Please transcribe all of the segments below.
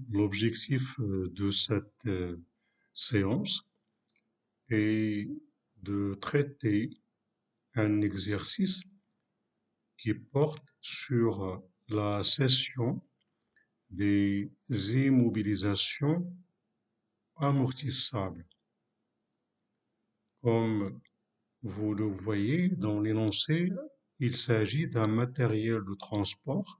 L'objectif de cette séance est de traiter un exercice qui porte sur la cession des immobilisations amortissables. Comme vous le voyez dans l'énoncé, il s'agit d'un matériel de transport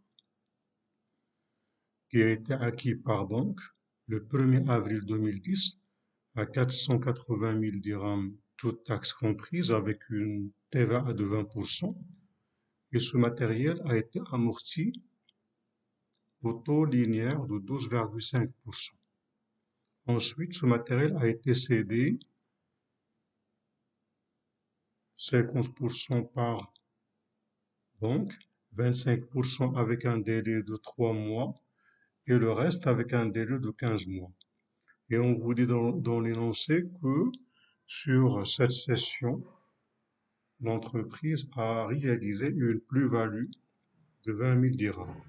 qui a été acquis par banque le 1er avril 2010 à 480 000 dirhams, toutes taxes comprises, avec une TVA de 20%. Et ce matériel a été amorti au taux linéaire de 12,5%. Ensuite, ce matériel a été cédé 50% par banque, 25% avec un délai de 3 mois et le reste avec un délai de 15 mois. Et on vous dit dans l'énoncé que sur cette cession, l'entreprise a réalisé une plus-value de 20 000 dirhams.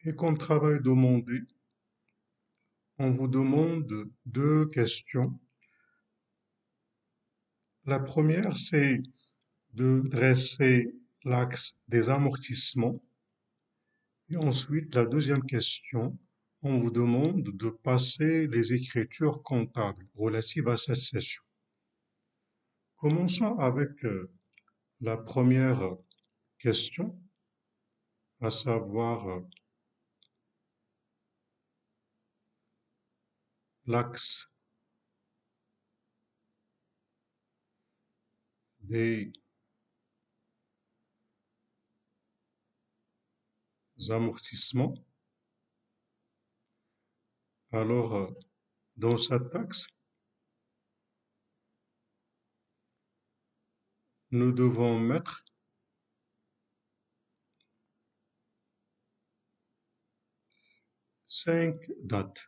Et comme travail demandé, on vous demande deux questions. La première, c'est de dresser l'axe des amortissements. Et ensuite, la deuxième question, on vous demande de passer les écritures comptables relatives à cette session. Commençons avec la première question, à savoir l'axe des amortissements. Alors, dans cette axe, nous devons mettre cinq dates.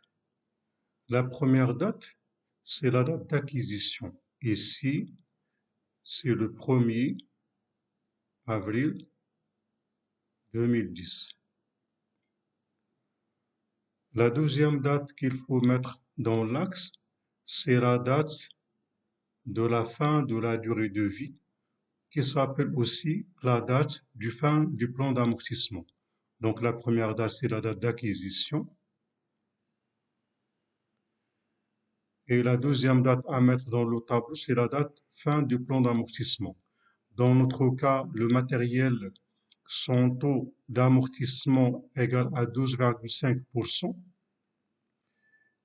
La première date, c'est la date d'acquisition. Ici, c'est le 1er avril 2010. La deuxième date qu'il faut mettre dans l'axe, c'est la date de la fin de la durée de vie, qui s'appelle aussi la date du fin du plan d'amortissement. Donc la première date, c'est la date d'acquisition. Et la deuxième date à mettre dans le tableau, c'est la date fin du plan d'amortissement. Dans notre cas, le matériel, son taux d'amortissement égal à 12,5%.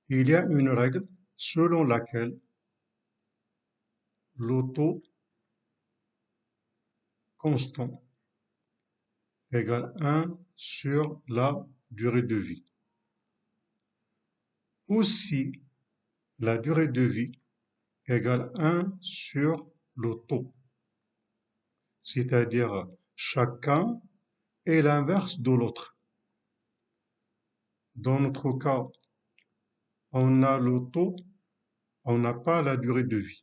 Il y a une règle selon laquelle le taux constant égale 1 sur la durée de vie. Aussi, la durée de vie égale 1 sur le taux. C'est-à-dire chacun est l'inverse de l'autre. Dans notre cas, on a le taux, on n'a pas la durée de vie.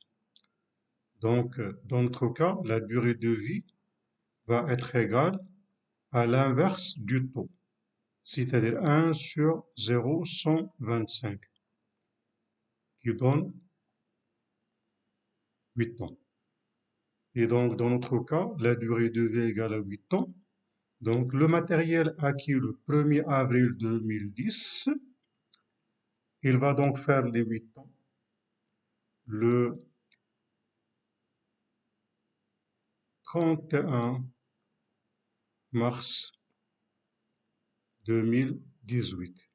Donc, dans notre cas, la durée de vie va être égale à l'inverse du taux, c'est-à-dire 1 sur 0,125, qui donne 8 ans. Et donc, dans notre cas, la durée de vie égale à 8 ans. Donc, le matériel acquis le 1er avril 2010, il va donc faire les 8 ans le 31 mars 2018.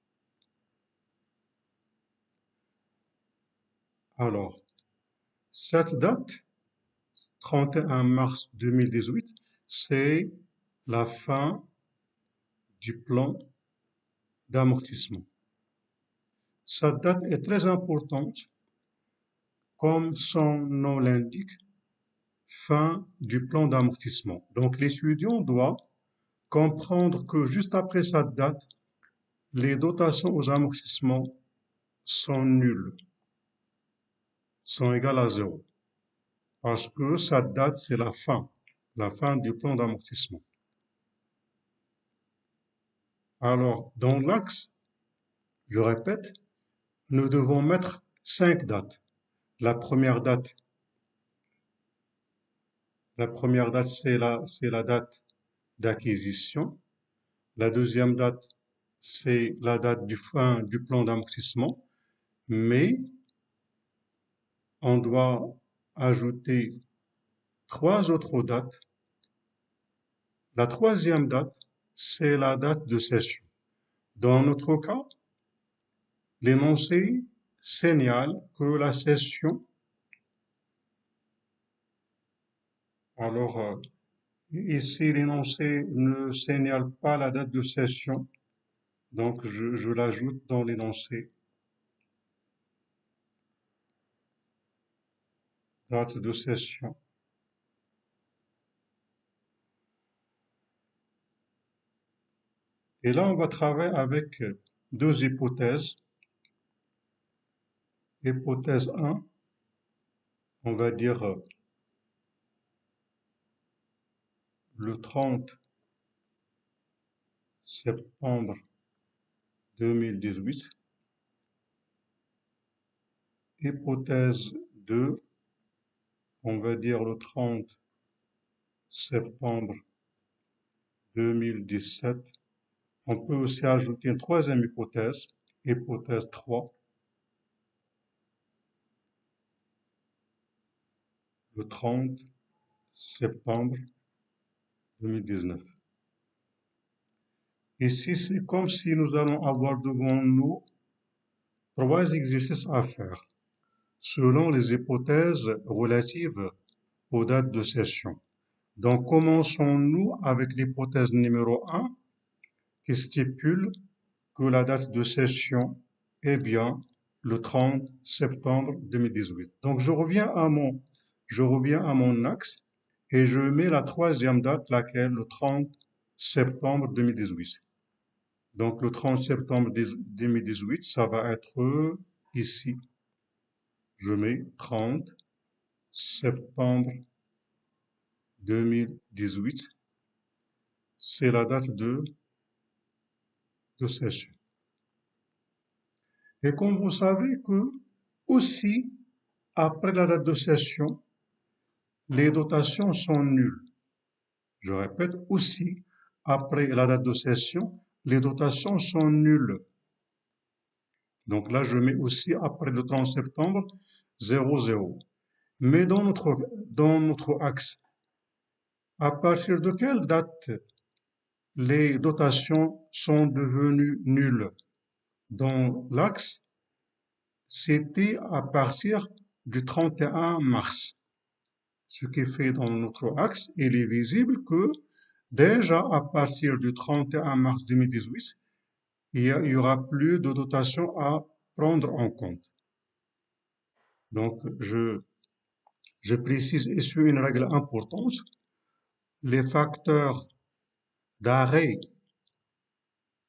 Alors, cette date, 31 mars 2018, c'est la fin du plan d'amortissement. Cette date est très importante, comme son nom l'indique, fin du plan d'amortissement. Donc l'étudiant doit comprendre que juste après cette date, les dotations aux amortissements sont nulles, sont égales à 0. Parce que cette date, c'est la fin du plan d'amortissement. Alors, dans l'axe, Je répète, nous devons mettre 5 dates. La première date, c'est la date d'acquisition. La deuxième date, c'est la date du fin du plan d'amortissement. Mais on doit ajouter 3 autres dates. La troisième date, c'est la date de cession. Dans notre cas, l'énoncé signale que la cession, alors ici l'énoncé ne signale pas la date de cession, donc je l'ajoute dans l'énoncé, date de cession. Et là, on va travailler avec deux hypothèses. Hypothèse 1, on va dire le 30 septembre 2018. Hypothèse 2, on va dire le 30 septembre 2017. On peut aussi ajouter une troisième hypothèse, hypothèse 3, le 30 septembre 2019. Ici, c'est comme si nous allons avoir devant nous 3 exercices à faire, selon les hypothèses relatives aux dates de cession. Donc, commençons-nous avec l'hypothèse numéro 1 qui stipule que la date de cession est bien le 30 septembre 2018. Donc, je reviens à mon axe et je mets la troisième date, laquelle le 30 septembre 2018. Donc, le 30 septembre 2018, ça va être ici. Je mets 30 septembre 2018. C'est la date de cession. Et comme vous savez que aussi, après la date de cession, les dotations sont nulles. Je répète, aussi, après la date de cession, les dotations sont nulles. Donc là, je mets aussi après le 30 septembre 00. Mais dans notre axe, à partir de quelle date les dotations sont devenues nulles? Dans l'axe, c'était à partir du 31 mars. Ce qui fait dans notre axe, il est visible que déjà à partir du 31 mars 2018, il y aura plus de dotation à prendre en compte. Donc, je précise ici une règle importante. Les facteurs d'arrêt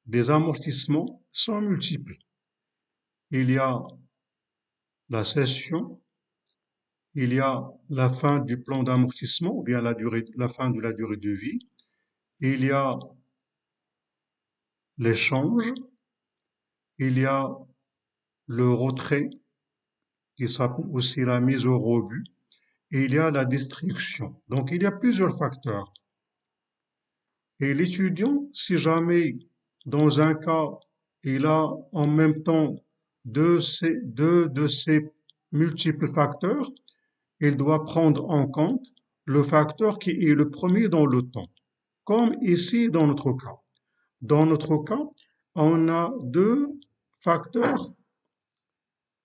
des amortissements sont multiples. Il y a la cession, il y a la fin du plan d'amortissement ou bien la fin de la durée de vie, il y a l'échange, il y a le retrait qui s'appelle aussi la mise au rebut, et il y a la destruction. Donc il y a plusieurs facteurs. Et l'étudiant, si jamais dans un cas, il a en même temps deux de ces multiples facteurs, il doit prendre en compte le facteur qui est le premier dans le temps, comme ici dans notre cas. Dans notre cas, on a deux facteurs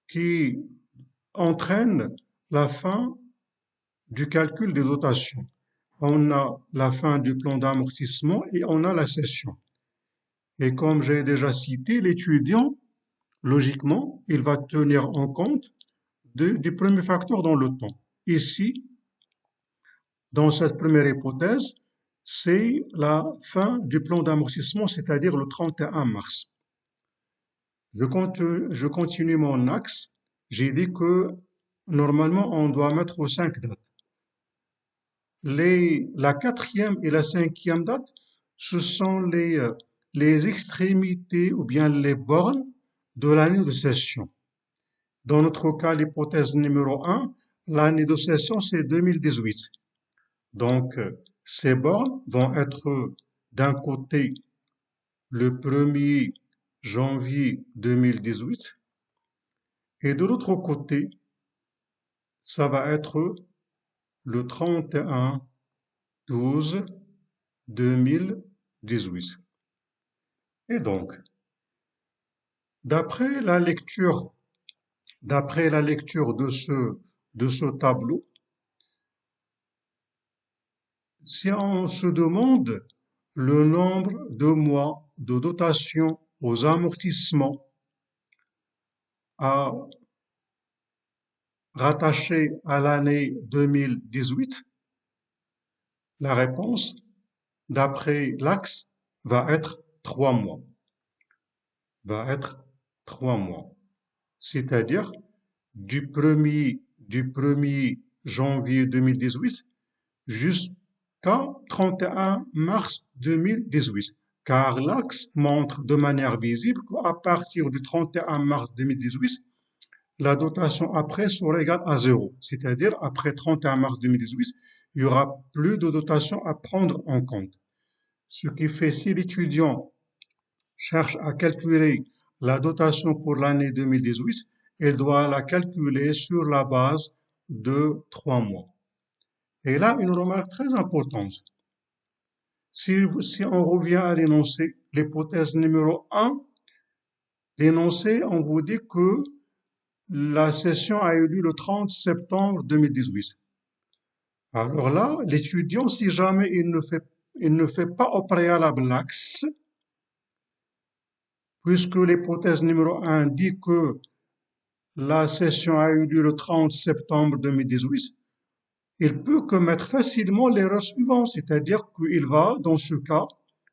qui entraînent la fin du calcul des dotations. On a la fin du plan d'amortissement et on a la cession. Et comme j'ai déjà cité, l'étudiant, logiquement, il va tenir en compte du premier facteur dans le temps. Ici, dans cette première hypothèse, c'est la fin du plan d'amortissement, c'est-à-dire le 31 mars. Je continue mon axe. J'ai dit que normalement, on doit mettre 5 dates. La quatrième et la cinquième date, ce sont les extrémités ou bien les bornes de l'année de cession. Dans notre cas, l'hypothèse numéro 1, l'année de cession, c'est 2018. Donc, ces bornes vont être d'un côté le 1er janvier 2018 et de l'autre côté, ça va être le 31/12/2018. Et donc, d'après la lecture, de ce tableau, si on se demande le nombre de mois de dotation aux amortissements à rattacher à l'année 2018, la réponse, d'après l'axe, va être 3 mois. Va être 3 mois. C'est-à-dire du 1er janvier 2018 jusqu'à 31 mars 2018. Car l'axe montre de manière visible qu'à partir du 31 mars 2018, la dotation après sera égale à 0. C'est-à-dire après 31 mars 2018, il n'y aura plus de dotation à prendre en compte. Ce qui fait si l'étudiant cherche à calculer la dotation pour l'année 2018, elle doit la calculer sur la base de 3 mois. Et là, une remarque très importante. Si on revient à l'énoncé, l'hypothèse numéro 1, l'énoncé, on vous dit que la session a eu lieu le 30 septembre 2018. Alors là, l'étudiant, si jamais il ne fait pas au préalable l'axe, puisque l'hypothèse numéro 1 dit que la session a eu lieu le 30 septembre 2018, il peut commettre facilement l'erreur suivante, c'est-à-dire qu'il va, dans ce cas,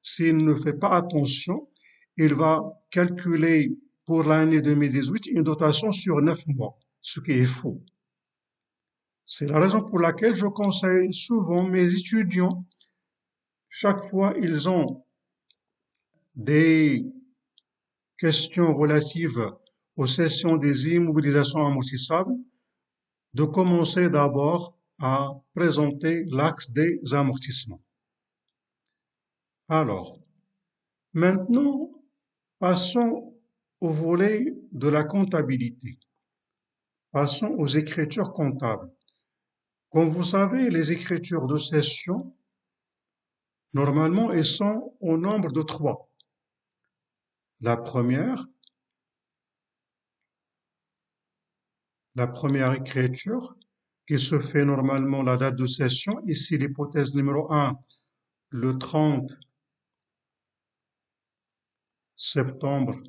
s'il ne fait pas attention, il va calculer pour l'année 2018 une dotation sur 9 mois, ce qui est faux. C'est la raison pour laquelle je conseille souvent mes étudiants, chaque fois ils ont des questions relatives aux cessions des immobilisations amortissables, de commencer d'abord à présenter l'axe des amortissements. Alors, maintenant, passons au volet de la comptabilité. Passons aux écritures comptables. Comme vous savez, les écritures de cession, normalement, elles sont au nombre de 3. La première écriture, qui se fait normalement la date de cession, ici l'hypothèse numéro 1, le 30 septembre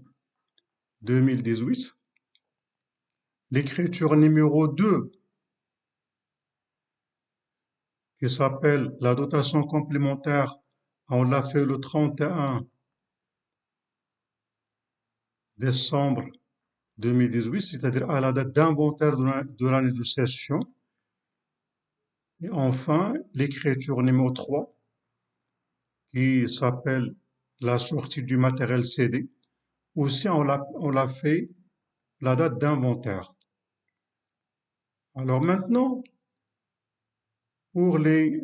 2018. L'écriture numéro 2, qui s'appelle la dotation complémentaire, on l'a fait le 31 décembre 2018, c'est-à-dire à la date d'inventaire de l'année de cession. Et enfin, l'écriture numéro 3, qui s'appelle la sortie du matériel cédé. Aussi, on l'a fait la date d'inventaire. Alors maintenant, pour les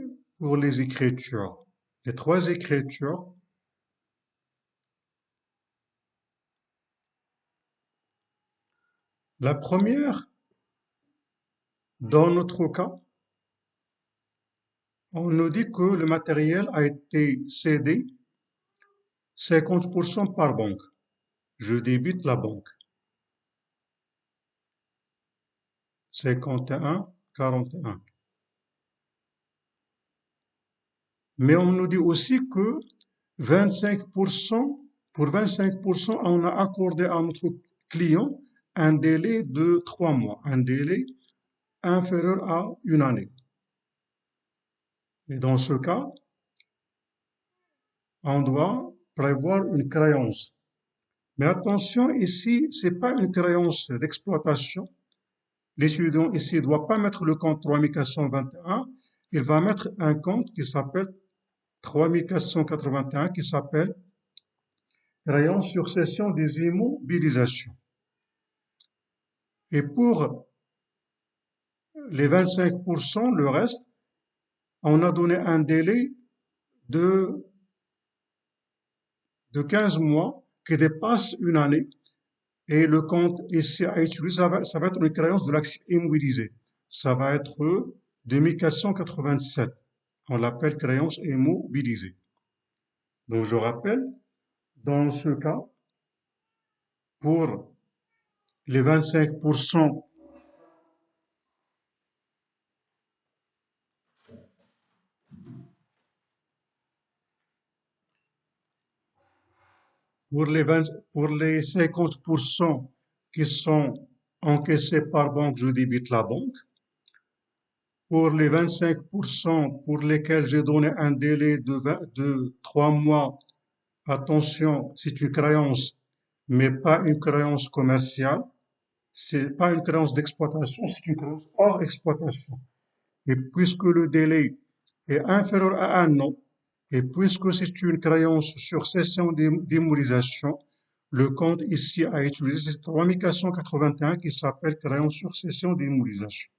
écritures, les 3 écritures, la première, dans notre cas, on nous dit que le matériel a été cédé 50% par banque. Je débite la banque. 51/41. Mais on nous dit aussi que 25%, pour 25%, on a accordé à notre client un délai de 3 mois, un délai inférieur à une année. Et dans ce cas, on doit prévoir une créance. Mais attention, ici, ce n'est pas une créance d'exploitation. L'étudiant ici ne doit pas mettre le compte 3421, il va mettre un compte qui s'appelle 3481, qui s'appelle créance sur cession des immobilisations. Et pour les 25%, le reste, on a donné un délai de, de 15 mois qui dépasse une année. Et le compte ici à utiliser, ça va être une créance de l'actif immobilisé. Ça va être 2487. On l'appelle créance immobilisée. Donc je rappelle, dans ce cas, pour les 25%, pour les 50% qui sont encaissés par banque, je débite la banque. Pour les 25% pour lesquels j'ai donné un délai de 3 mois, attention, c'est une créance, mais pas une créance commerciale. C'est pas une créance d'exploitation, c'est une créance hors exploitation. Et puisque le délai est inférieur à un an, et puisque c'est une créance sur cession d'immobilisation, le compte ici à utiliser, c'est 3481 qui s'appelle créance sur cession d'immobilisation.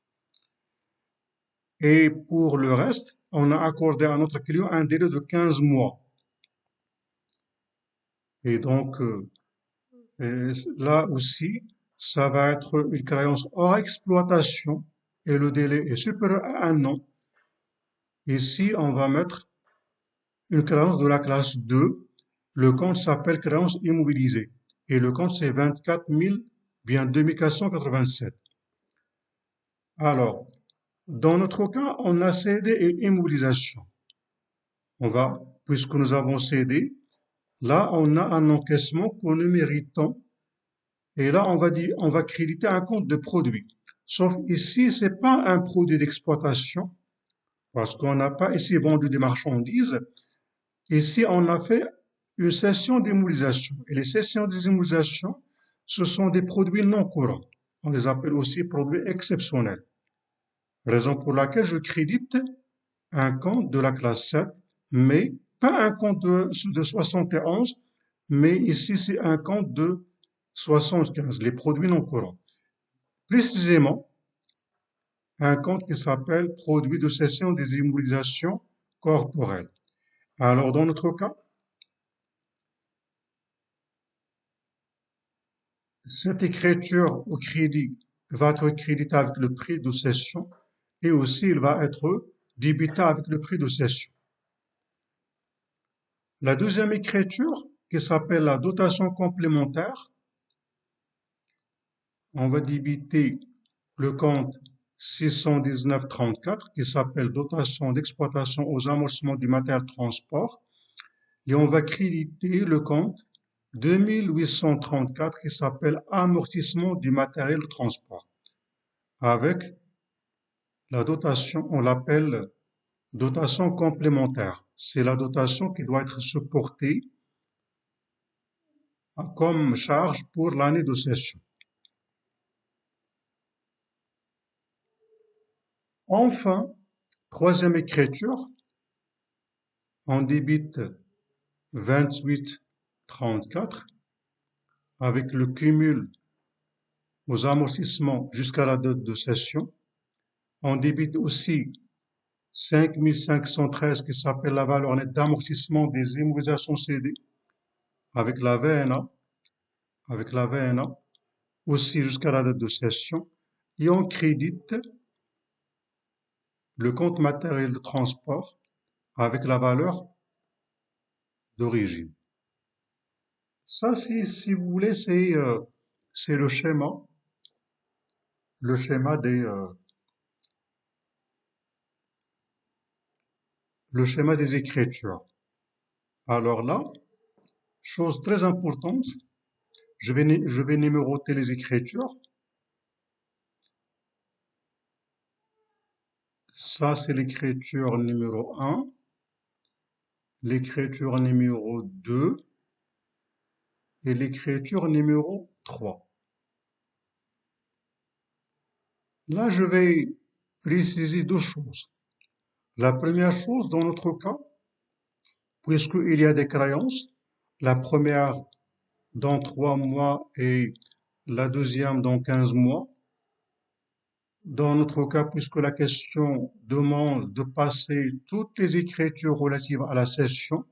Et pour le reste, on a accordé à notre client un délai de 15 mois. Et donc, là aussi, ça va être une créance hors exploitation et le délai est supérieur à un an. Ici, on va mettre une créance de la classe 2. Le compte s'appelle créance immobilisée et le compte c'est 24 000, bien 2487. Alors, dans notre cas, on a cédé et immobilisation. Puisque nous avons cédé, là, on a un encaissement que nous méritons. Et là, on va créditer un compte de produit. Sauf ici, c'est pas un produit d'exploitation, parce qu'on n'a pas ici vendu des marchandises. Ici, on a fait une cession d'immobilisation. Et les cessions d'immobilisation, ce sont des produits non courants. On les appelle aussi produits exceptionnels. Raison pour laquelle je crédite un compte de la classe 7, mais pas un compte de 71, mais ici c'est un compte de 75, les produits non courants. Précisément, un compte qui s'appelle produit de cession des immobilisations corporelles. Alors, dans notre cas, cette écriture au crédit va être créditée avec le prix de cession et aussi il va être débité avec le prix de cession. La deuxième écriture, qui s'appelle la dotation complémentaire, on va débiter le compte 619,34 qui s'appelle dotation d'exploitation aux amortissements du matériel de transport et on va créditer le compte 2834 qui s'appelle amortissement du matériel de transport. Avec la dotation, on l'appelle dotation complémentaire. C'est la dotation qui doit être supportée comme charge pour l'année de cession. Enfin, troisième écriture, on débite 28,34 avec le cumul aux amortissements jusqu'à la date de cession. On débite aussi 5513 qui s'appelle la valeur nette d'amortissement des immobilisations cédées avec la VNA aussi jusqu'à la date de cession. Et on crédite le compte matériel de transport avec la valeur d'origine. Ça, si vous voulez, c'est le schéma des écritures. Alors là, chose très importante, je vais numéroter les écritures. Ça, c'est l'écriture numéro 1, l'écriture numéro 2 et l'écriture numéro 3. Là, je vais préciser deux choses. La première chose, dans notre cas, puisqu'il y a des créances, la première dans 3 mois et la deuxième dans 15 mois. Dans notre cas, puisque la question demande de passer toutes les écritures relatives à la session,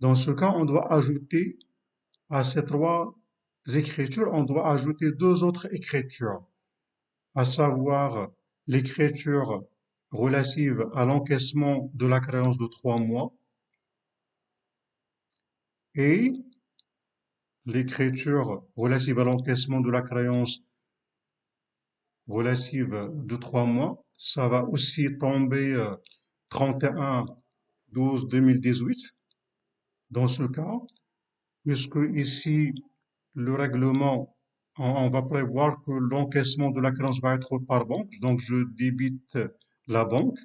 dans ce cas, on doit ajouter à ces 3 écritures, on doit ajouter 2 autres écritures, à savoir l'écriture relative à l'encaissement de la créance de 3 mois et l'écriture relative à l'encaissement de la créance relative de 3 mois. Ça va aussi tomber 31/12/2018 dans ce cas, puisque ici, le règlement, on va prévoir que l'encaissement de la créance va être par banque, donc je débite la banque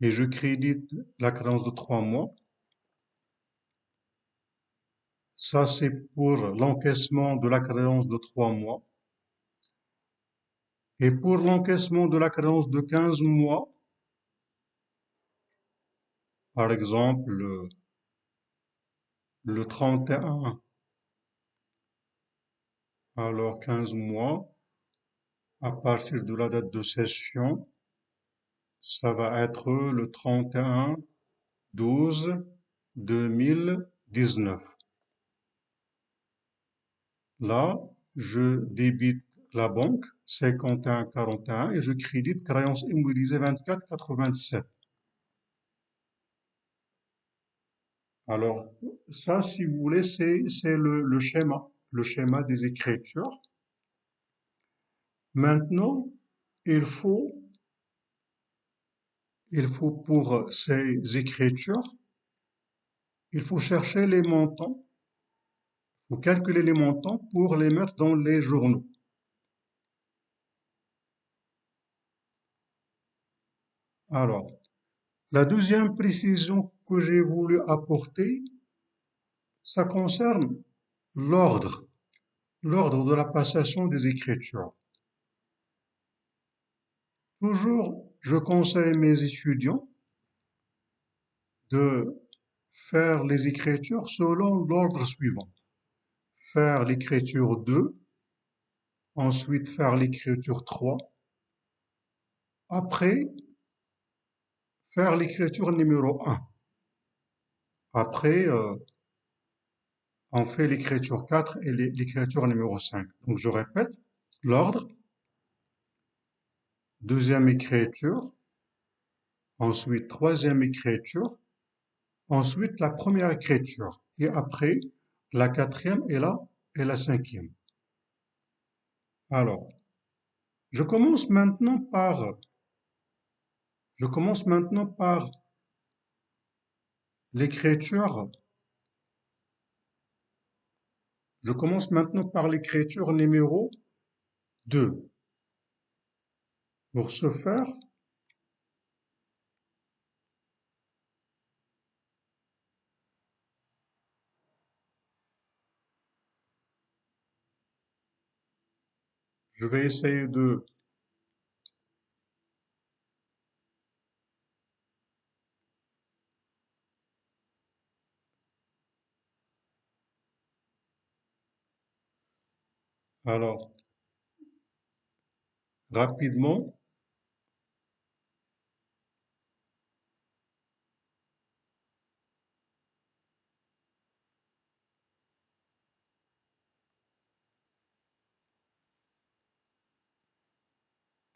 et je crédite la créance de 3 mois. Ça, c'est pour l'encaissement de la créance de 3 mois. Et pour l'encaissement de la créance de 15 mois, par exemple, le 31, alors 15 mois, à partir de la date de cession, ça va être le 31/12/2019. Là, je débite la banque 51,41 et je crédite créance immobilisée 24,87. Alors, ça, si vous voulez, c'est le schéma des écritures. Maintenant, il faut, il faut pour ces écritures, il faut chercher les montants, il faut calculer les montants pour les mettre dans les journaux. Alors, la deuxième précision que j'ai voulu apporter, ça concerne l'ordre, l'ordre de la passation des écritures. Toujours, je conseille mes étudiants de faire les écritures selon l'ordre suivant. Faire l'écriture 2, ensuite faire l'écriture 3, après faire l'écriture numéro 1. Après, on fait l'écriture 4 et l'écriture numéro 5. Donc je répète, l'ordre, deuxième écriture, ensuite troisième écriture, ensuite la première écriture, et après la quatrième et la cinquième. Alors, je commence maintenant par, je commence maintenant par l'écriture, je commence maintenant par l'écriture numéro 2. Pour ce faire, je vais essayer de, alors, rapidement,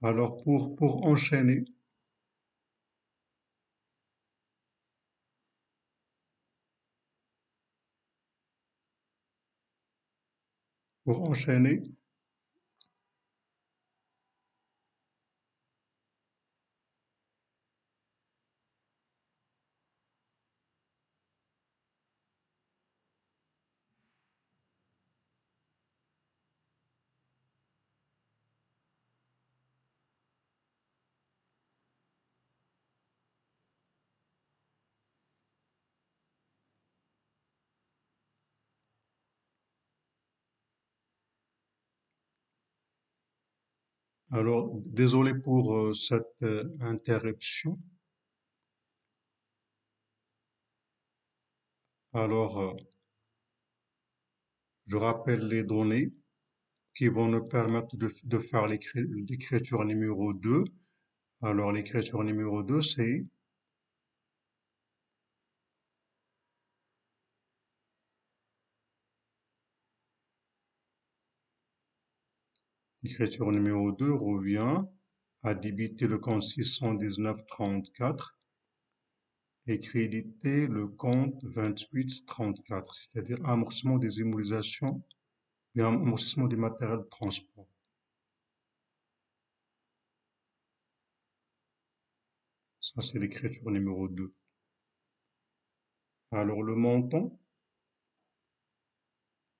alors pour enchaîner, alors, désolé pour cette interruption. Alors, je rappelle les données qui vont nous permettre de faire l'écriture numéro 2. Alors, l'écriture numéro 2, c'est l'écriture numéro 2 revient à débiter le compte 619,34 et créditer le compte 28,34, c'est-à-dire amortissement des immunisations et amortissement des matériels de transport. Ça, c'est l'écriture numéro 2. Alors, le montant,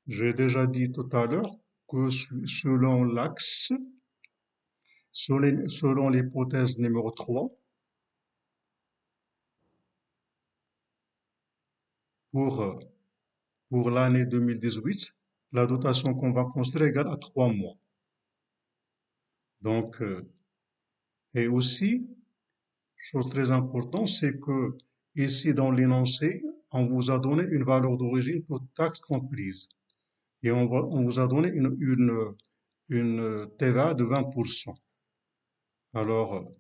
j'ai déjà dit tout à l'heure que selon l'axe, selon l'hypothèse numéro 3, pour, euh, pour l'année 2018, la dotation qu'on va construire est égale à 3 mois. Donc, et aussi, chose très importante, c'est que ici dans l'énoncé, on vous a donné une valeur d'origine pour taxe comprise. Et on vous a donné une TVA de 20%. Alors,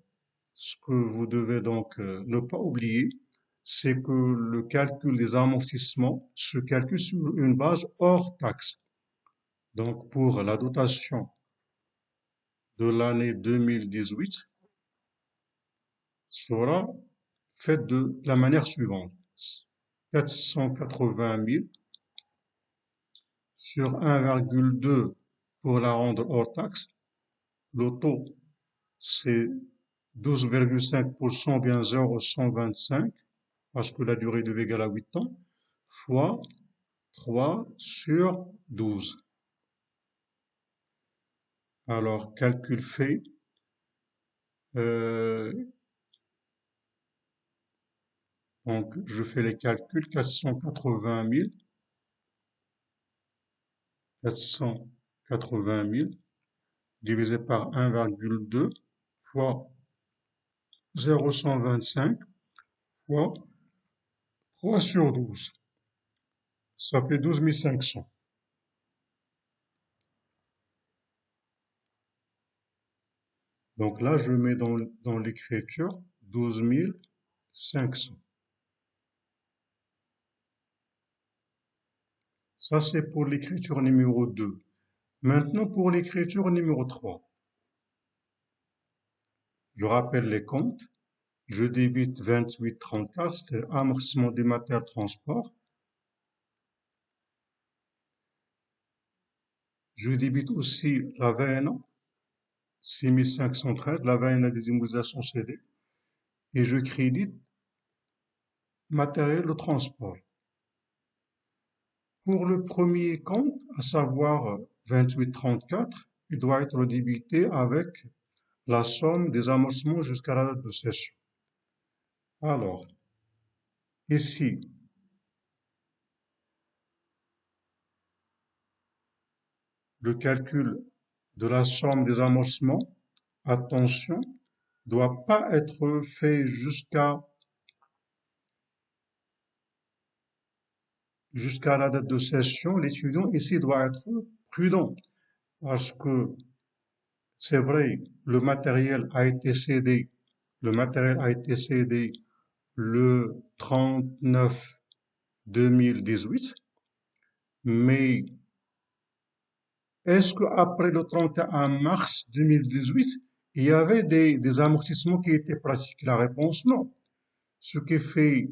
ce que vous devez donc ne pas oublier, c'est que le calcul des amortissements se calcule sur une base hors taxe. Donc, pour la dotation de l'année 2018, sera faite de la manière suivante. 480 000 sur 1,2 pour la rendre hors taxe. Le taux, c'est 12,5%, bien 0,125, parce que la durée de vie égale à 8 ans, fois 3 sur 12. Alors, calcul fait. Euh, donc, je fais les calculs. 480 000, 480 000 divisé par 1,2 fois 0,125 fois 3 sur 12. Ça fait 12 500. Donc là, je mets dans l'écriture 12 500. Ça, c'est pour l'écriture numéro 2. Maintenant, pour l'écriture numéro 3. Je rappelle les comptes. Je débite 28,34, c'est amortissement des matières transport. Je débite aussi la VNA, 6513, la VNA des immunisations CD. Et je crédite matériel de transport. Pour le premier compte, à savoir 28,34, il doit être débité avec la somme des amortissements jusqu'à la date de cession. Alors, ici, le calcul de la somme des amortissements, attention, doit pas être fait jusqu'à la date de cession. L'étudiant ici doit être prudent parce que c'est vrai, le matériel a été cédé le 39 2018, mais est-ce qu'après le 31 mars 2018, il y avait des amortissements qui étaient pratiqués? La réponse non. Ce qui fait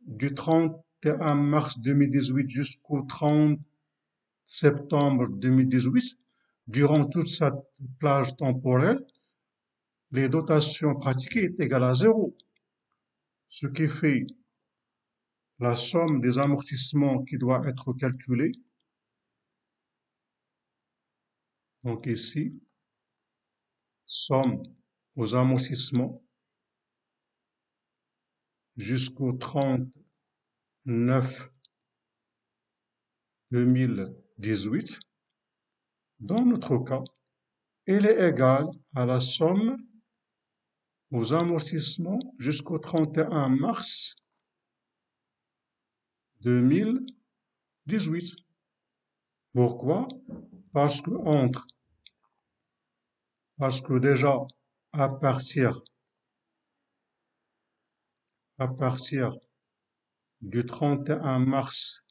du 31 mars 2018 jusqu'au 30 septembre 2018, durant toute cette plage temporelle, les dotations pratiquées est égale à zéro, ce qui fait la somme des amortissements qui doit être calculée. Donc ici, somme aux amortissements jusqu'au 30/9/2018. Dans notre cas, elle est égale à la somme aux amortissements jusqu'au 31 mars 2018. Pourquoi? Parce que déjà, à partir, à partir du 31 mars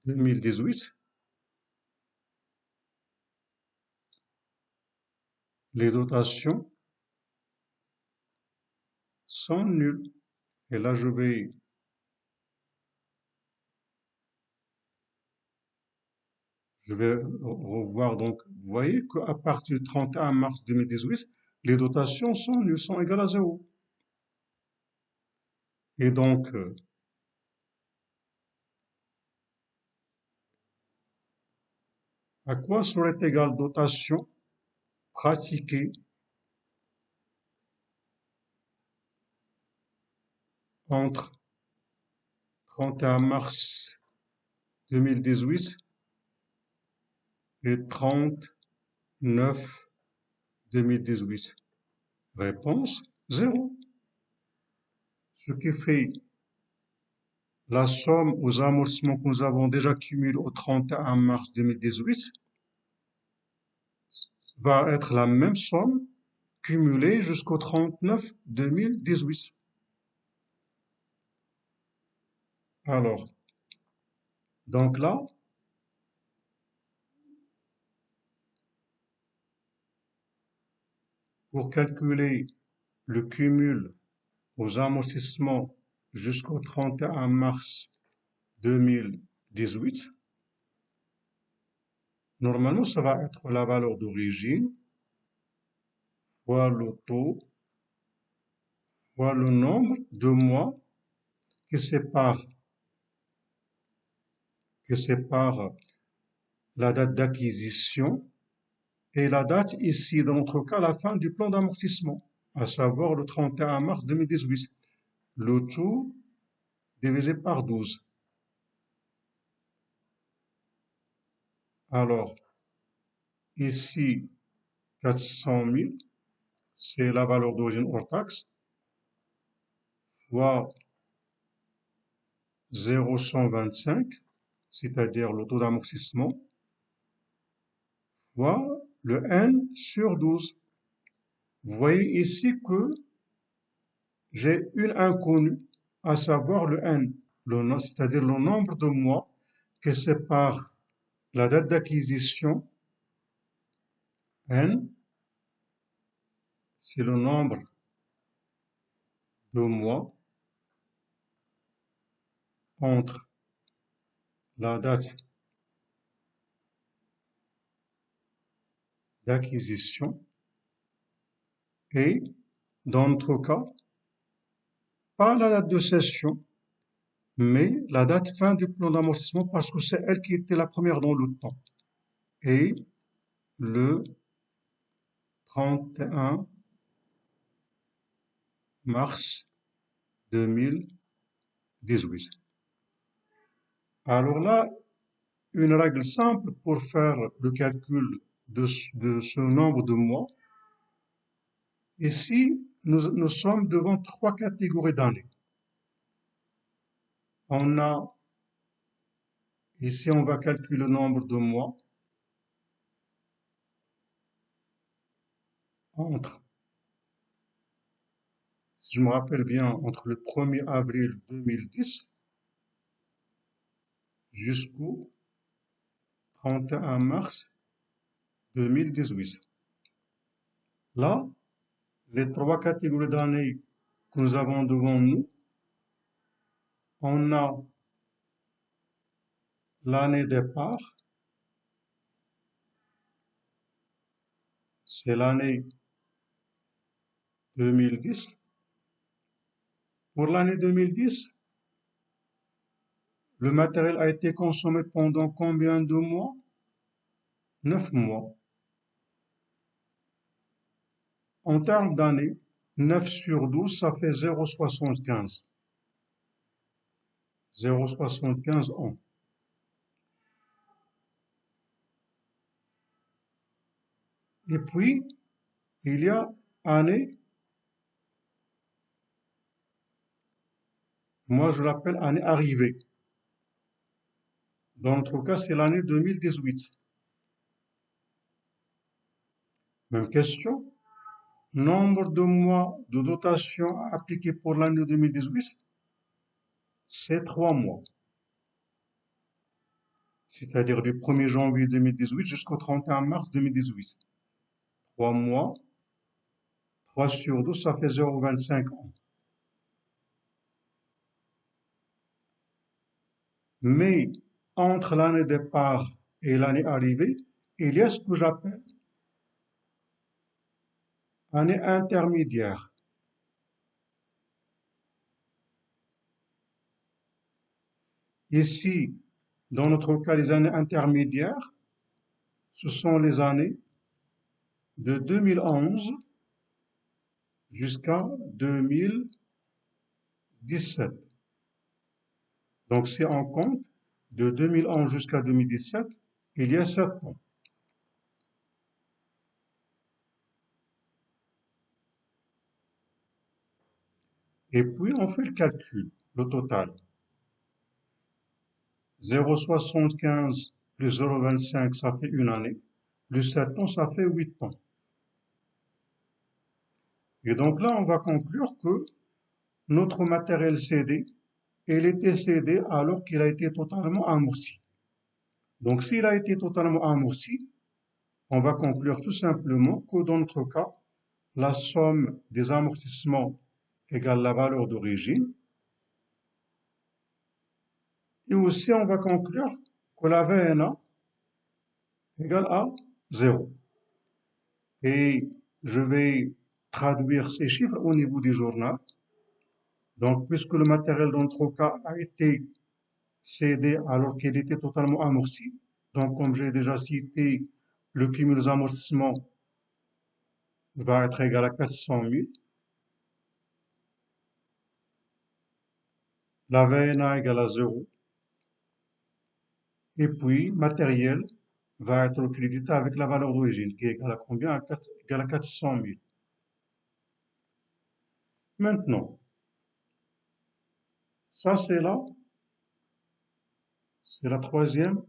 2018, les dotations sont nulles. Et là, je vais revoir. Donc, vous voyez qu'à partir du 31 mars 2018, les dotations sont nulles, sont égales à zéro. Et donc, à quoi serait égale dotation pratiquée entre 31 mars 2018 et 30/9 2018? Réponse, zéro. Ce qui fait la somme aux amortissements que nous avons déjà cumulés au 31 mars 2018 va être la même somme cumulée jusqu'au 30/9 2018. Alors, donc là, pour calculer le cumul aux amortissements jusqu'au 31 mars 2018, normalement, ça va être la valeur d'origine fois le taux fois le nombre de mois qui sépare, qui sépare la date d'acquisition et la date ici, dans notre cas, la fin du plan d'amortissement, à savoir le 31 mars 2018. Le tout divisé par 12. Alors, ici, 400 000, c'est la valeur d'origine hors taxe, fois 0,125, c'est-à-dire le taux d'amortissement, fois le N sur 12. Vous voyez ici que j'ai une inconnue, à savoir le N, c'est-à-dire le nombre de mois qui sépare la date d'acquisition, N, c'est le nombre de mois entre la date d'acquisition et, dans notre cas, pas la date de cession, mais la date fin du plan d'amortissement parce que c'est elle qui était la première dans le temps. Et le 31 mars 2018. Alors là, une règle simple pour faire le calcul de ce nombre de mois. Ici, nous sommes devant trois catégories d'années. On a, ici, on va calculer le nombre de mois entre, si je me rappelle bien, entre le 1er avril 2010 jusqu'au 31 mars 2018. Là, les trois catégories d'années que nous avons devant nous, on a l'année départ, c'est l'année 2010. Pour l'année 2010, le matériel a été consommé pendant combien de mois? 9 mois. En termes d'années, 9 sur 12, ça fait 0,75. 0,75 ans. Et puis, il y a année Moi, je l'appelle année arrivée. Dans notre cas, c'est l'année 2018. Même question. Nombre de mois de dotation appliqués pour l'année 2018, c'est 3 mois. C'est-à-dire du 1er janvier 2018 jusqu'au 31 mars 2018. 3 mois, 3 sur 12, ça fait 0,25 ans. Mais entre l'année départ et l'année arrivée, il y a ce que j'appelle année intermédiaire. Ici, dans notre cas, les années intermédiaires, ce sont les années de 2011 jusqu'à 2017. Donc, si on compte de 2011 jusqu'à 2017, il y a 7 ans. Et puis, on fait le calcul, le total. 0,75 plus 0,25, ça fait une année. Plus 7 ans, ça fait 8 ans. Et donc là, on va conclure que notre matériel cédé, il était cédé alors qu'il a été totalement amorti. Donc, s'il a été totalement amorti, on va conclure tout simplement que dans notre cas, la somme des amortissements égale la valeur d'origine. Et aussi, on va conclure que la VNA égale à 0. Et je vais traduire ces chiffres au niveau du journal. Donc, puisque le matériel dans notre cas a été cédé alors qu'il était totalement amorti, donc comme j'ai déjà cité, le cumul des amortissements va être égal à 400 000. La VNA égale à 0. Et puis, matériel va être crédité avec la valeur d'origine, qui est égale à combien? Égale à 400 000. Maintenant, ça c'est la troisième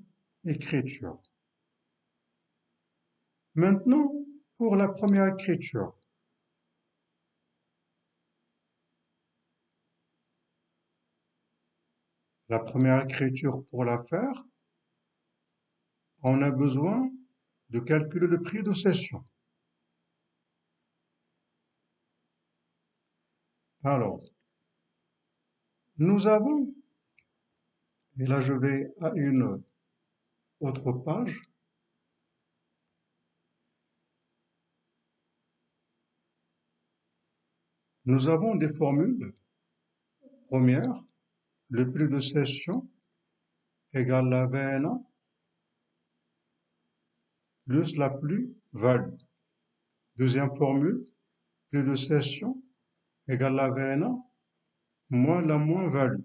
écriture. Maintenant, pour la première écriture, pour la faire, on a besoin de calculer le prix de cession. Alors, nous avons, et là je vais à une autre page, nous avons des formules. Première, le prix de cession égale la VNA plus la plus-value. Deuxième formule, prix de cession égale la VNA moins la moins-value.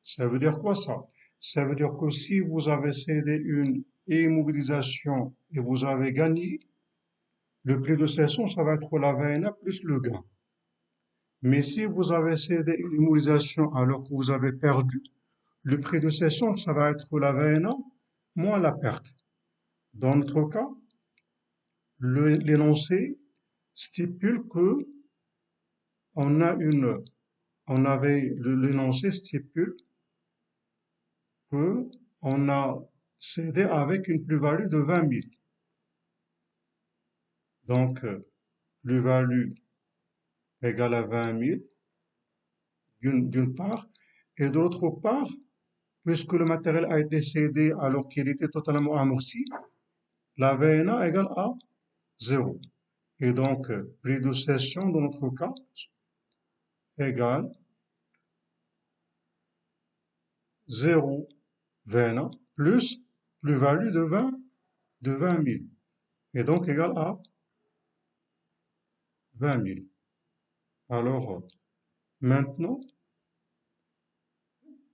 Ça veut dire quoi ça? Ça veut dire que si vous avez cédé une immobilisation et vous avez gagné, le prix de cession, ça va être la VNA plus le gain. Mais si vous avez cédé une immobilisation alors que vous avez perdu, le prix de cession, ça va être la VNA moins la perte. Dans notre cas, l'énoncé stipule que on a l'énoncé stipule que on a cédé avec une plus-value de 20 000. Donc, plus-value égale à 20 000 d'une part, et d'autre part, puisque le matériel a été cédé alors qu'il était totalement amorti, la VNA égale à 0. Et donc, prix de cession dans notre cas égale 0 VNA plus plus-value de 20 000. Et donc égale à 20 000. Alors, maintenant,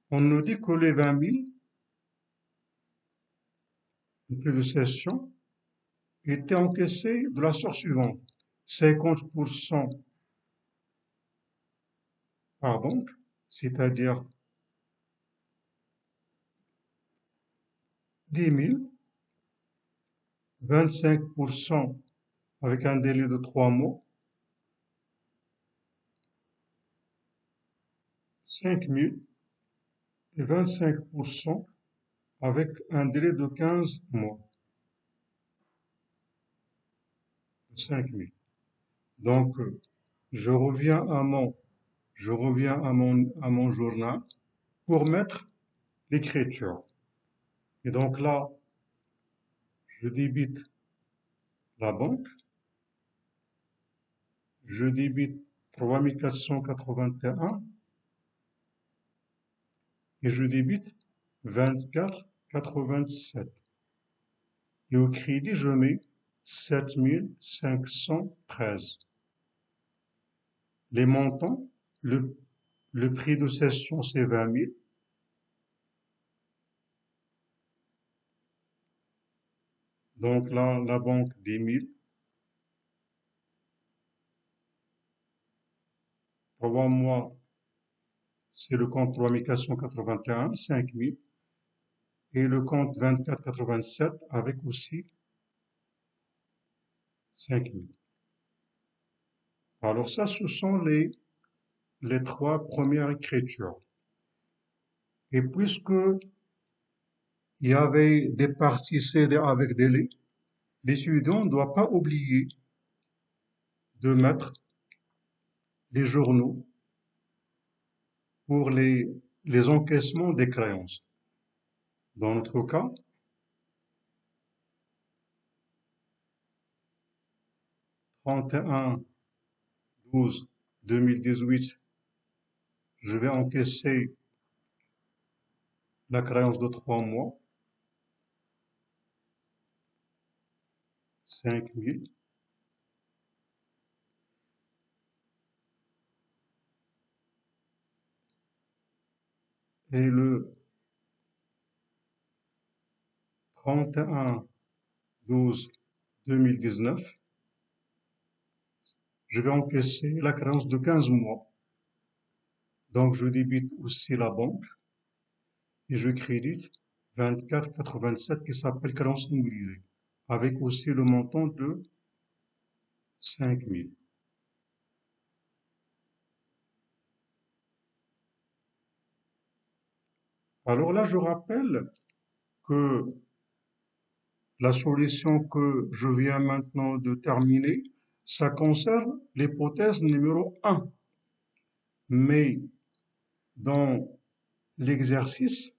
on nous dit que les 20 000, le prix de cession, étaient encaissés de la sorte suivante. 50% par banque, c'est-à-dire 10 000, 25% avec un délai de 3 mois, 5 000 et 25% avec un délai de 15 mois, 5 000. Donc, je reviens à mon, à mon journal pour mettre l'écriture. Et donc là, je débite la banque, je débite 3481 et je débite 24,87. Et au crédit, je mets 7513. Les montants, le, le prix de cession, c'est 20 000. Donc là, la banque, 10 000. 3 mois, c'est le compte 3481, 5 000. Et le compte 24,87 avec aussi 5 000. Alors ça, ce sont les trois premières écritures. Et puisque il y avait des parties CD avec délai, l'étudiant ne doit pas oublier de mettre les journaux pour les encaissements des créances. Dans notre cas, 31/12/2018, je vais encaisser la créance de 3 mois, 5 000. Et le 31/12/2019, je vais encaisser la créance de 15 mois. Donc, je débite aussi la banque et je crédite 24,87 qui s'appelle créance immobilière, avec aussi le montant de 5 000. Alors là, je rappelle que la solution que je viens maintenant de terminer, ça concerne l'hypothèse numéro 1. Mais dans l'exercice,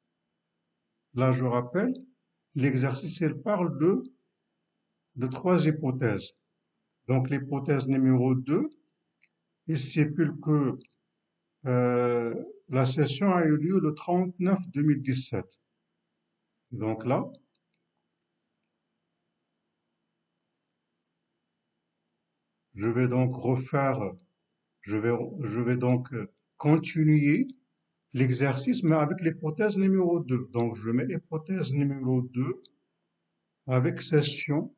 là je rappelle, l'exercice il parle de trois hypothèses. Donc l'hypothèse numéro 2, il stipule que euh, la session a eu lieu le 30/9/2017. Donc là, je vais donc refaire, je vais donc continuer l'exercice, mais avec l'hypothèse numéro 2. Donc je mets hypothèse numéro 2 avec session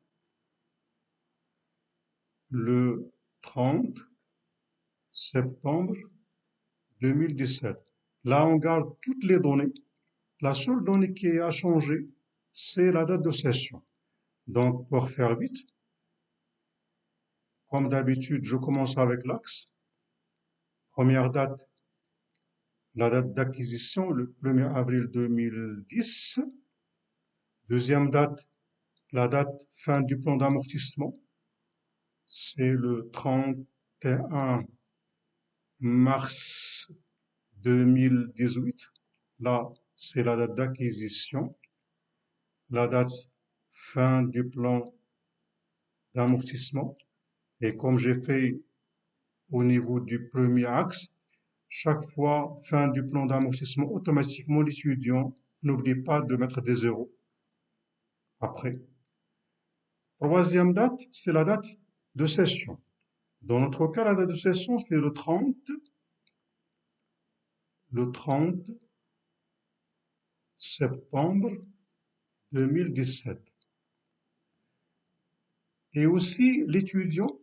le 30 septembre 2017. Là, on garde toutes les données. La seule donnée qui a changé, c'est la date de session. Donc, pour faire vite, comme d'habitude, je commence avec l'axe. Première date, la date d'acquisition, le 1er avril 2010. Deuxième date, la date fin du plan d'amortissement, c'est le 31 mars 2018. Là, c'est la date d'acquisition. La date fin du plan d'amortissement. Et comme j'ai fait au niveau du premier axe, chaque fois fin du plan d'amortissement, automatiquement l'étudiant n'oublie pas de mettre des zéros après. Troisième date, c'est la date de session. Dans notre cas, la date de session, c'est le 30 septembre 2017. Et aussi, l'étudiant,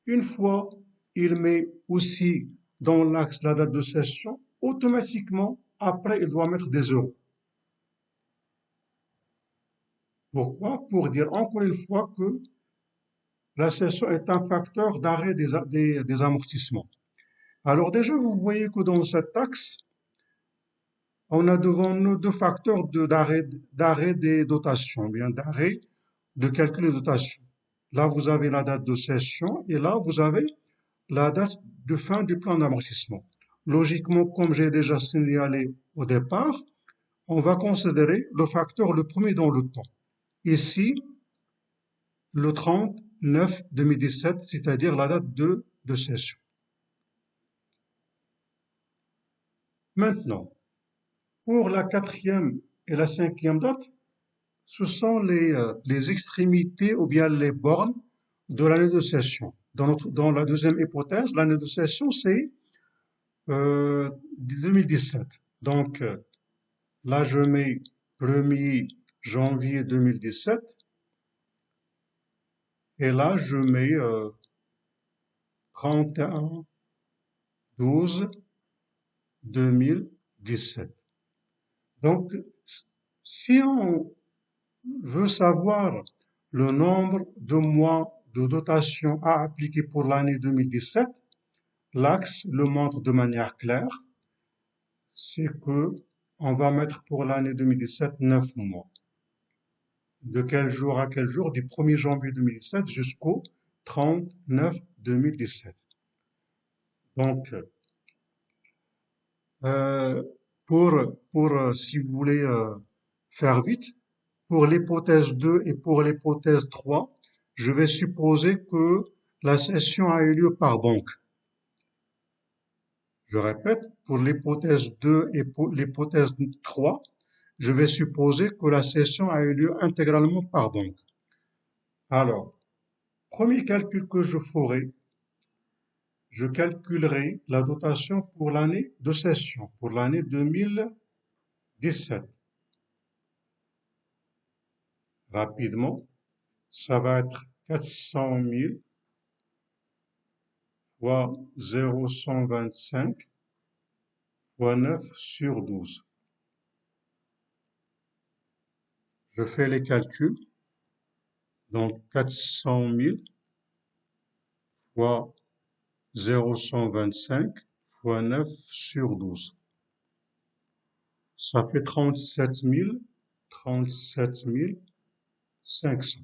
une fois il met aussi dans l'axe la date de session, automatiquement, après, il doit mettre des euros. Pourquoi? Pour dire encore une fois que la cession est un facteur d'arrêt des amortissements. Alors déjà, vous voyez que dans cet axe, on a devant nous deux facteurs d'arrêt des dotations, bien d'arrêt de calcul des dotations. Là, vous avez la date de cession et là, vous avez la date de fin du plan d'amortissement. Logiquement, comme j'ai déjà signalé au départ, on va considérer le facteur le premier dans le temps. Ici, le 30/9/2017, c'est-à-dire la date de cession. Maintenant, pour la quatrième et la cinquième date, ce sont les extrémités ou bien les bornes de l'année de session. Dans la deuxième hypothèse, l'année de session, c'est 2017. Donc, là, je mets 1er janvier 2017 et là, je mets 31/12/2017. Donc, si on veut savoir le nombre de mois de dotation à appliquer pour l'année 2017, l'axe le montre de manière claire, c'est que on va mettre pour l'année 2017 9 mois. De quel jour à quel jour? Du 1er janvier 2017 jusqu'au 30/9/2017. Donc, euh, si vous voulez faire vite, pour l'hypothèse 2 et pour l'hypothèse 3, je vais supposer que la cession a eu lieu par banque. Je répète, pour l'hypothèse 2 et pour l'hypothèse 3, je vais supposer que la cession a eu lieu intégralement par banque. Alors, premier calcul que je ferai, je calculerai la dotation pour l'année de cession, pour l'année 2017. Rapidement, ça va être 400 000 fois 0,125 fois 9/12. Je fais les calculs. Donc 400 000 fois 0,125 fois 9/12. Ça fait 37 500.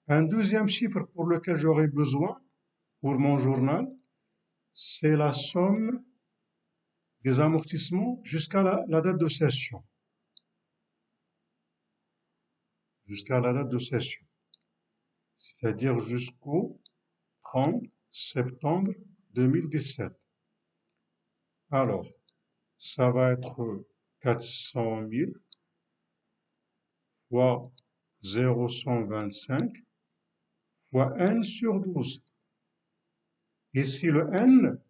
Un deuxième chiffre pour lequel j'aurai besoin pour mon journal, c'est la somme des amortissements jusqu'à la date de cession. Jusqu'à la date de cession. C'est-à-dire jusqu'au 30 septembre 2017. Alors, ça va être 400 000 fois 0,125 fois n/12. Ici, le n,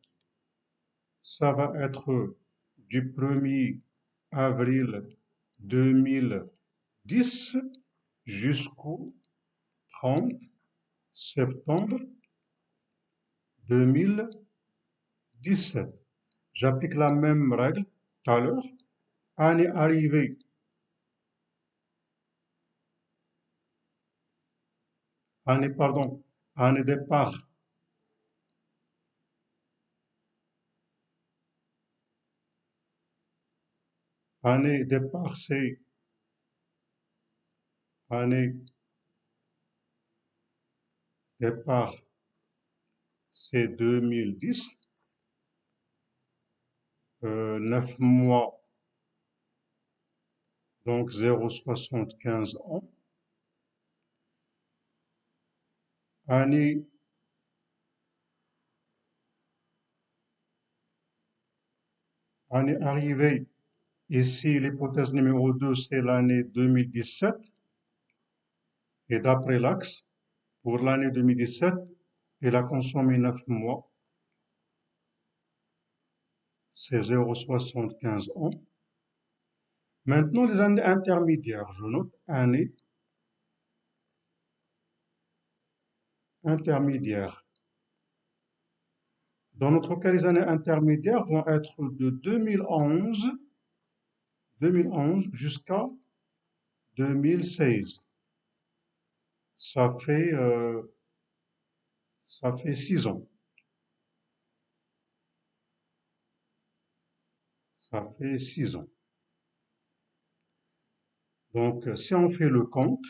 ça va être du 1er avril 2010 jusqu'au 30 septembre 2017. J'applique la même règle tout à l'heure. Année arrivée, année départ, c'est année départ, c'est 2010, 9 mois, donc 0,75 ans. Année arrivée, ici l'hypothèse numéro 2, c'est l'année 2017. Et d'après l'axe, pour l'année 2017, elle a consommé 9 mois, c'est 0,75 ans. Maintenant, les années intermédiaires, je note année intermédiaire. Dans notre cas, les années intermédiaires vont être de 2011 jusqu'à 2016. Ça fait, euh, ça fait 6 ans. Ça fait 6 ans. Donc, si on fait le compte,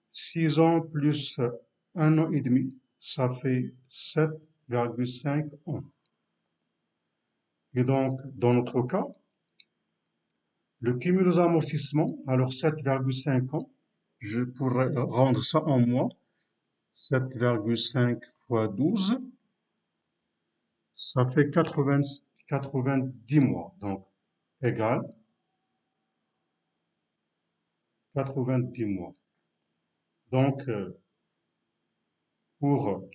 6 ans plus 1 an et demi, ça fait 7,5 ans. Et donc, dans notre cas, le cumul des amortissements, alors 7,5 ans, je pourrais rendre ça en mois. 7,5 fois 12, ça fait 90 mois. Donc, égal 90 mois. Donc, pour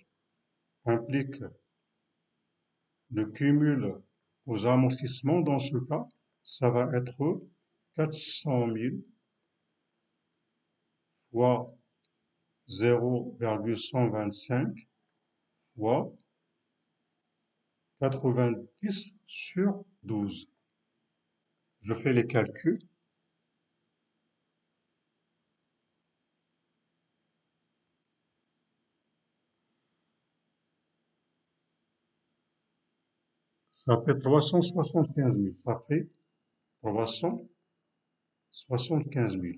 implique le cumul aux amortissements, dans ce cas, ça va être 400 000 fois 0,125 fois 90 sur 12. Je fais les calculs. Ça fait 375 000. Ça fait 375 000.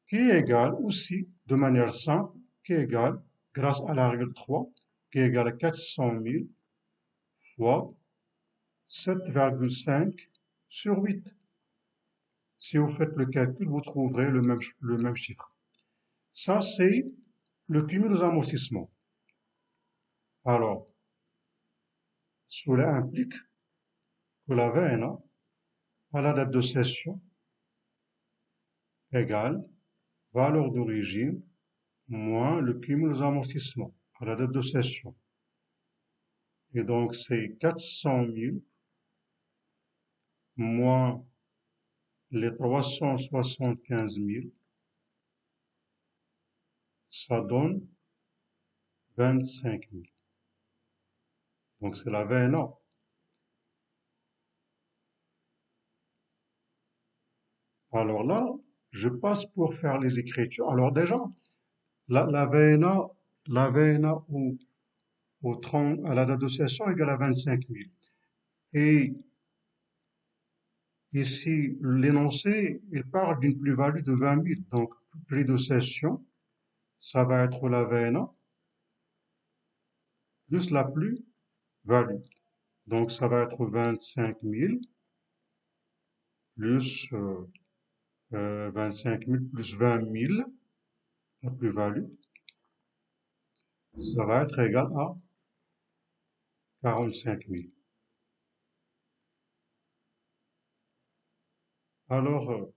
Qui est égal aussi, de manière simple, qui est égal, grâce à la règle 3, qui est égal à 400 000 fois 7,5 sur 8. Si vous faites le calcul, vous trouverez le même chiffre. Ça, c'est le cumul des amortissements. Alors, cela implique que la VNA, à la date de cession, égale valeur d'origine moins le cumul des amortissements à la date de cession. Et donc, c'est 400 000 moins les 375 000, ça donne 25 000. Donc, c'est la VNA. Alors là, je passe pour faire les écritures. Alors déjà, la VNA, la VNA au 30, à la date de cession égale à 25 000. Et ici, l'énoncé, il parle d'une plus-value de 20 000. Donc, prix de cession, ça va être la VNA plus la plus-value. Donc, ça va être 25 000 plus 25 000 plus 20 000, la plus-value, ça va être égal à 45 000. Alors,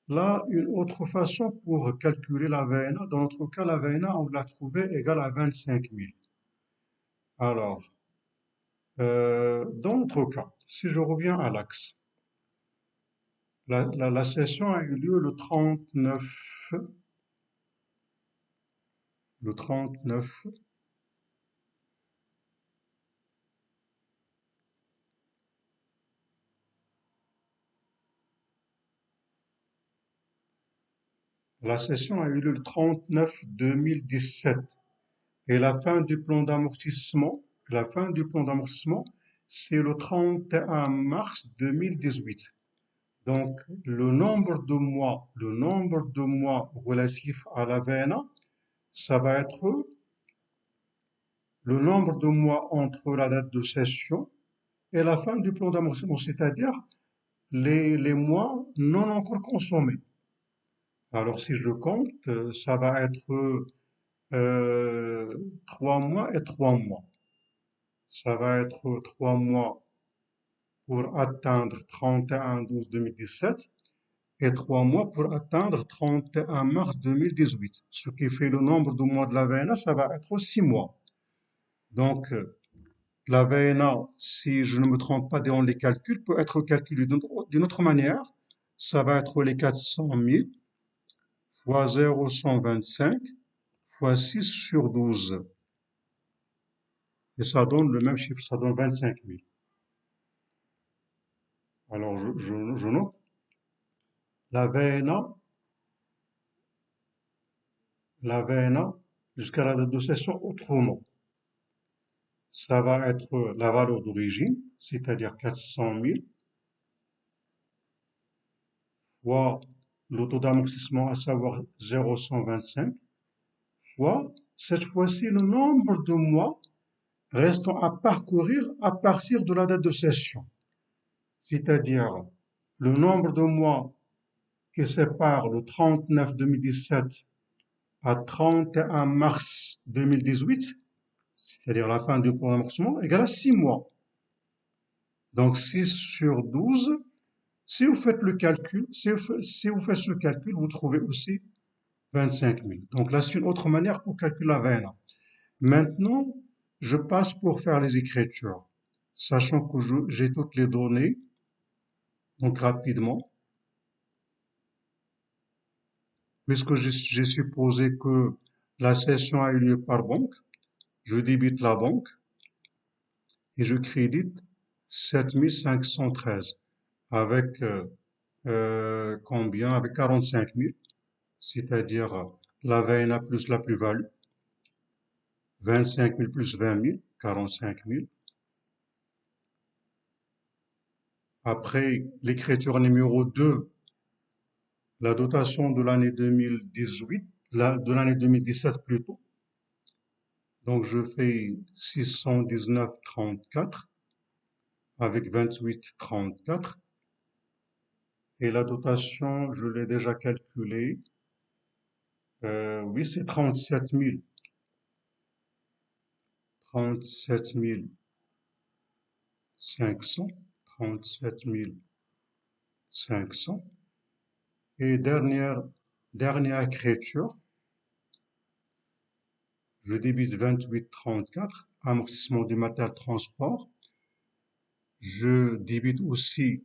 là, une autre façon pour calculer la VNA, dans notre cas, la VNA, on l'a trouvée égale à 25 000. Alors, dans notre cas, si je reviens à l'axe, la session a eu lieu le 39, le 39, la session a eu lieu le 39 2017. Et la fin du plan d'amortissement, c'est le 31 mars 2018. Donc, le nombre de mois relatifs à la VNA, ça va être le nombre de mois entre la date de cession et la fin du plan d'amortissement, c'est-à-dire les mois non encore consommés. Alors, si je compte, ça va être 3 mois et 3 mois. Ça va être 3 mois pour atteindre 31/12/2017 et 3 mois pour atteindre 31 mars 2018. Ce qui fait le nombre de mois de la VNA, ça va être 6 mois. Donc, la VNA, si je ne me trompe pas dans les calculs, peut être calculée d'une autre manière. Ça va être les 400 000 fois 0,125 fois 6 sur 12. Et ça donne le même chiffre, ça donne 25 000. Alors, je note. la VNA, la VNA jusqu'à la date de cession autrement. Ça va être la valeur d'origine, c'est-à-dire 400 000, fois le taux d'amortissement, à savoir 0,125, fois, cette fois-ci, le nombre de mois restant à parcourir à partir de la date de cession. C'est-à-dire le nombre de mois qui sépare le 30/9 2017 à 31 mars 2018, c'est-à-dire la fin du plan d'amortissement, égale à 6 mois. Donc 6 sur 12, si vous faites le calcul, si vous faites ce calcul, vous trouvez aussi 25 000. Donc là, c'est une autre manière pour calculer la VNA. Maintenant, je passe pour faire les écritures, sachant que j'ai toutes les données, donc rapidement, puisque j'ai supposé que la cession a eu lieu par banque, je débite la banque et je crédite 7 513 avec combien? Avec 45 000, c'est-à-dire la VNA plus la plus-value, 25 000 plus 20 000, 45 000. Après l'écriture numéro 2, la dotation de l'année 2018, de l'année 2017 plutôt. Donc je fais 619,34 avec 28,34. Et la dotation, je l'ai déjà calculée. Oui, c'est 37 000. 37 500. 37 500. Et dernière écriture, je débite 28,34, amortissement du matériel transport. Je débite aussi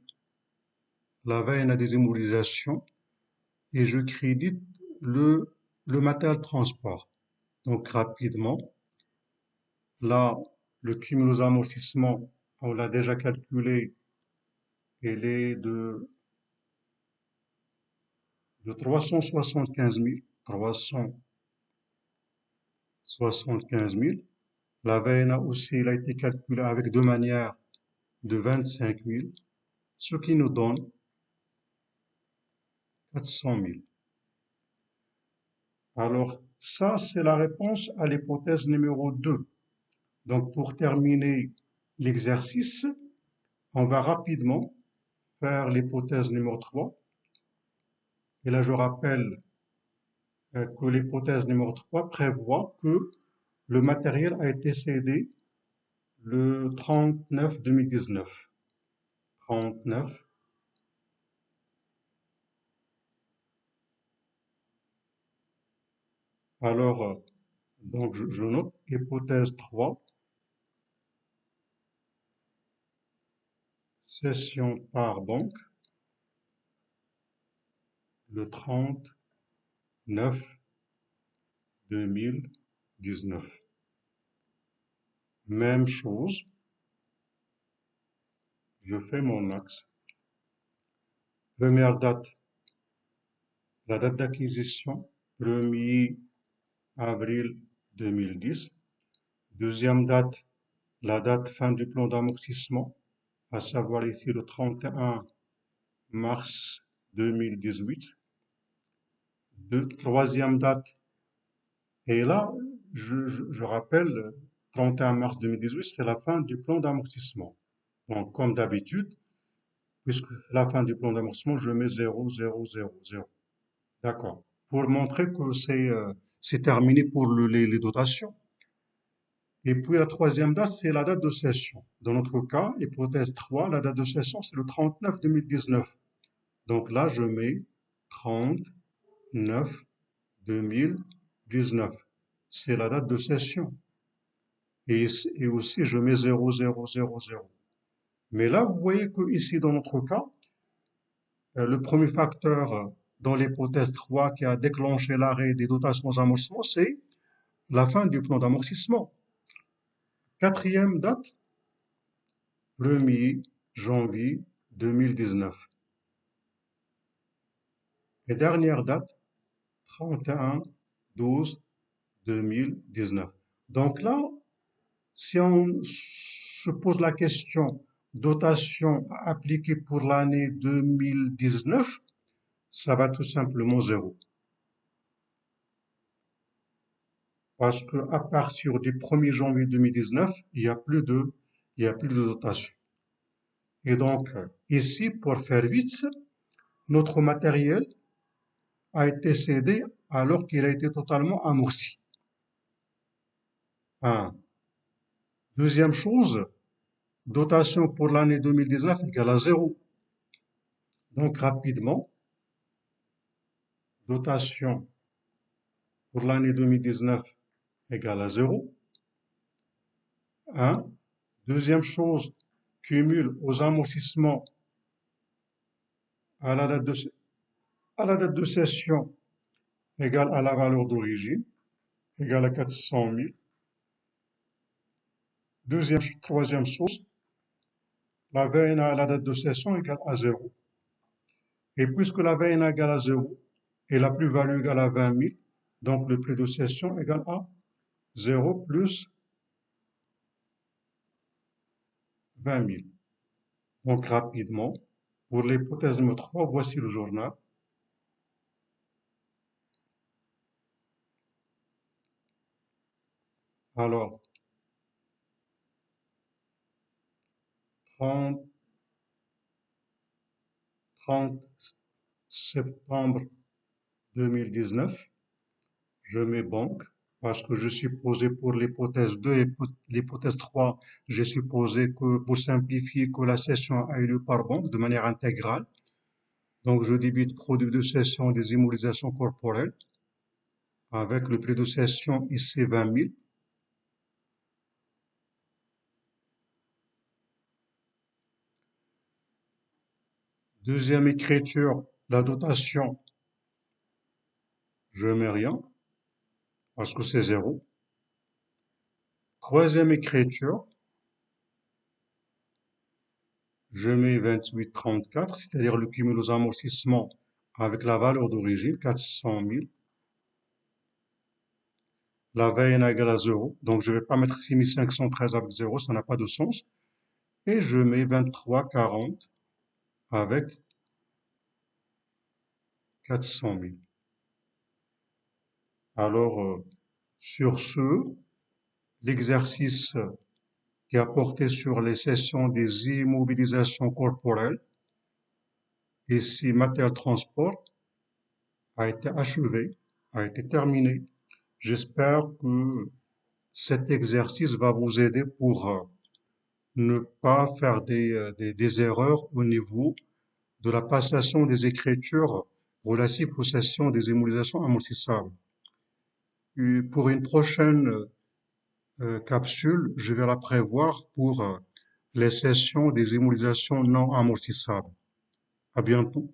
la VNA des immobilisations et je crédite le matériel transport. Donc rapidement, là, le cumul amortissement, on l'a déjà calculé, il est de 375 000. 375 000. La VNA aussi, il a été calculé avec deux manières de 25 000, ce qui nous donne 400 000. Alors, ça, c'est la réponse à l'hypothèse numéro 2. Donc, pour terminer l'exercice, on va rapidement faire l'hypothèse numéro 3. Et là, je rappelle que l'hypothèse numéro 3 prévoit que le matériel a été cédé le 39 2019. 39. Alors, donc je note hypothèse 3, cession par banque le 30/9 2019. Même chose, je fais mon axe. Première date, la date d'acquisition, 1er avril 2010. Deuxième date, la date fin du plan d'amortissement, à savoir ici le 31 mars 2018. Troisième date, et là, je rappelle, 31 mars 2018, c'est la fin du plan d'amortissement. Donc, comme d'habitude, puisque la fin du plan d'amortissement, je mets 0, 0, 0, 0. D'accord. Pour montrer que c'est terminé pour les dotations. Et puis la troisième date, c'est la date de cession. Dans notre cas, hypothèse 3, la date de cession, c'est le 30/9 2019. Donc là, je mets 30/9 2019. C'est la date de cession. Et aussi, je mets 0, 0, 0, 0. Mais là, vous voyez que ici, dans notre cas, le premier facteur dans l'hypothèse 3 qui a déclenché l'arrêt des dotations aux amortissements, c'est la fin du plan d'amortissement. Quatrième date, 1er janvier 2019. Et dernière date, 31/12/2019. Donc là, si on se pose la question dotation appliquée pour l'année 2019, ça va tout simplement zéro. Parce que à partir du 1er janvier 2019, il y a plus de dotation. Et donc, ici, pour faire vite, notre matériel a été cédé alors qu'il a été totalement amorti. Un. Deuxième chose, dotation pour l'année 2019 égale à zéro. Donc, rapidement, dotation pour l'année 2019 égale à zéro. Un. Deuxième chose, cumul aux amortissements à la date de cession égale à la valeur d'origine, égale à 400 000. Troisième chose, la VNA à la date de cession égale à zéro. Et puisque la VNA égale à zéro et la plus-value égale à 20 000, donc le prix de cession égale à 0 plus 20 000. Donc rapidement, pour l'hypothèse numéro 3, voici le journal. Alors, 30 septembre 2019, je mets banque parce que je supposais pour l'hypothèse 2 et pour l'hypothèse 3, j'ai supposé que pour simplifier que la cession a eu lieu par banque de manière intégrale. Donc je débite produit de cession des immobilisations corporelles avec le prix de cession ici 20 000. Deuxième écriture, la dotation, je mets rien parce que c'est zéro. Troisième écriture, je mets 28,34, c'est-à-dire le cumul aux amortissements avec la valeur d'origine, 400 000. La VNA égale à 0, donc je ne vais pas mettre 6513 avec 0, ça n'a pas de sens. Et je mets 23,40 avec 400 000. Alors, sur ce, l'exercice qui a porté sur les cessions des immobilisations corporelles, ici matériel transport, a été achevé, a été terminé. J'espère que cet exercice va vous aider pour ne pas faire des erreurs au niveau de la passation des écritures relatives aux cessions des immobilisations amortissables. Et pour une prochaine capsule, je vais la prévoir pour les cessions des immobilisations non amortissables. À bientôt.